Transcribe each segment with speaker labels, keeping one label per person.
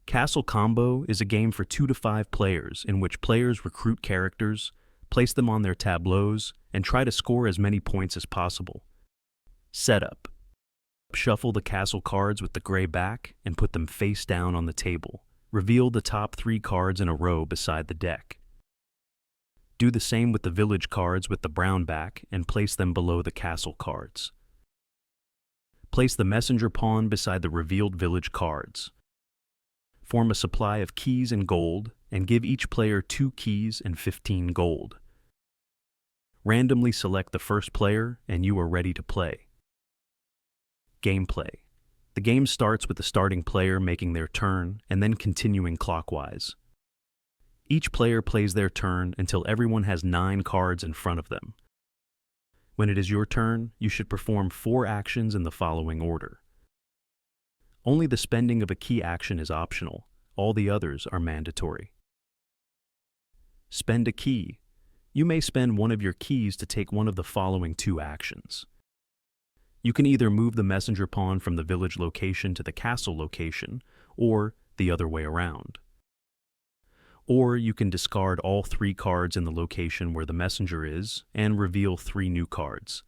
Speaker 1: Castle Combo is a game for 2 to 5 players in which players recruit characters, place them on their tableaus, and try to score as many points as possible. Setup. Shuffle the castle cards with the gray back and put them face down on the table. Reveal the top 3 cards in a row beside the deck. Do the same with the village cards with the brown back and place them below the castle cards. Place the messenger pawn beside the revealed village cards. Form a supply of keys and gold and give each player 2 keys and 15 gold. Randomly select the first player and you are ready to play. Gameplay. The game starts with the starting player making their turn and then continuing clockwise. Each player plays their turn until everyone has 9 cards in front of them. When it is your turn, you should perform 4 actions in the following order. Only the spending of a key action is optional. All the others are mandatory. Spend a key. You may spend one of your keys to take one of the following 2 actions. You can either move the messenger pawn from the village location to the castle location, or the other way around. Or you can discard all 3 cards in the location where the messenger is and reveal 3 new cards.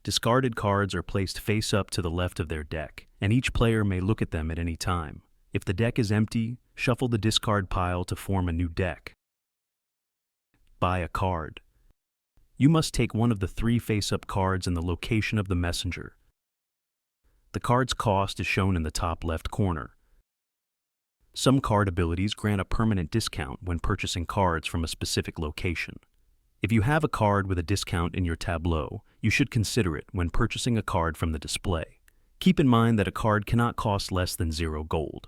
Speaker 1: Discarded cards are placed face up to the left of their deck, and each player may look at them at any time. If the deck is empty, shuffle the discard pile to form a new deck. Buy a card. You must take one of the 3 face-up cards in the location of the messenger. The card's cost is shown in the top left corner. Some card abilities grant a permanent discount when purchasing cards from a specific location. If you have a card with a discount in your tableau, you should consider it when purchasing a card from the display. Keep in mind that a card cannot cost less than 0 gold.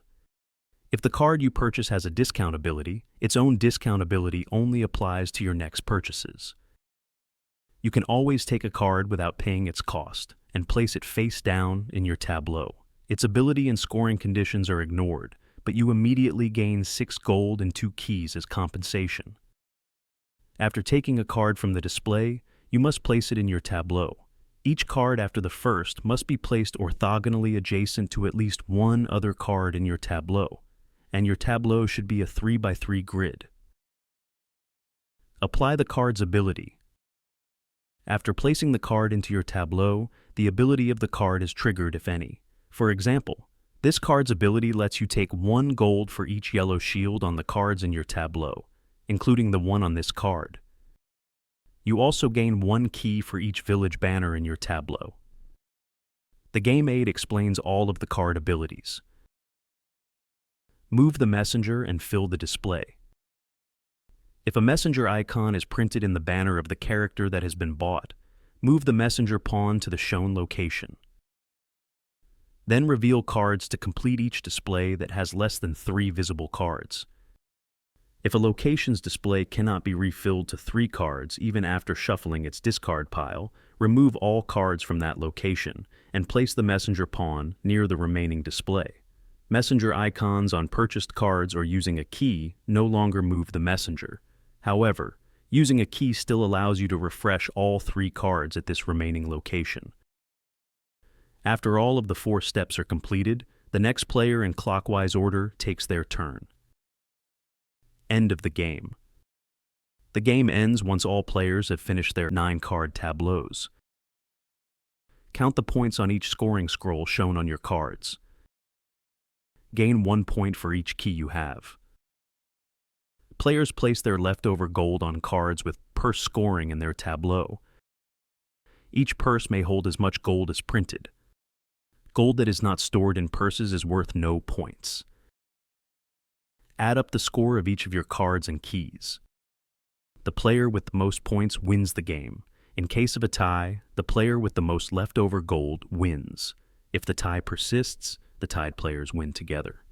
Speaker 1: If the card you purchase has a discount ability, its own discount ability only applies to your next purchases. You can always take a card without paying its cost and place it face down in your tableau. Its ability and scoring conditions are ignored, but you immediately gain 6 gold and 2 keys as compensation. After taking a card from the display, you must place it in your tableau. Each card after the first must be placed orthogonally adjacent to at least one other card in your tableau, and your tableau should be a 3x3 grid. Apply the card's ability. After placing the card into your tableau, the ability of the card is triggered if any. For example, this card's ability lets you take 1 gold for each yellow shield on the cards in your tableau, including the one on this card. You also gain 1 key for each village banner in your tableau. The game aid explains all of the card abilities. Move the messenger and fill the display. If a messenger icon is printed in the banner of the character that has been bought, move the messenger pawn to the shown location. Then reveal cards to complete each display that has less than 3 visible cards. If a location's display cannot be refilled to 3 cards even after shuffling its discard pile, remove all cards from that location and place the messenger pawn near the remaining display. Messenger icons on purchased cards or using a key no longer move the messenger. However, using a key still allows you to refresh all 3 cards at this remaining location. After all of the 4 steps are completed, the next player in clockwise order takes their turn. End of the game. The game ends once all players have finished their 9-card tableaus. Count the points on each scoring scroll shown on your cards. Gain 1 point for each key you have. Players place their leftover gold on cards with purse scoring in their tableau. Each purse may hold as much gold as printed. Gold that is not stored in purses is worth no points. Add up the score of each of your cards and keys. The player with the most points wins the game. In case of a tie, the player with the most leftover gold wins. If the tie persists, the tied players win together.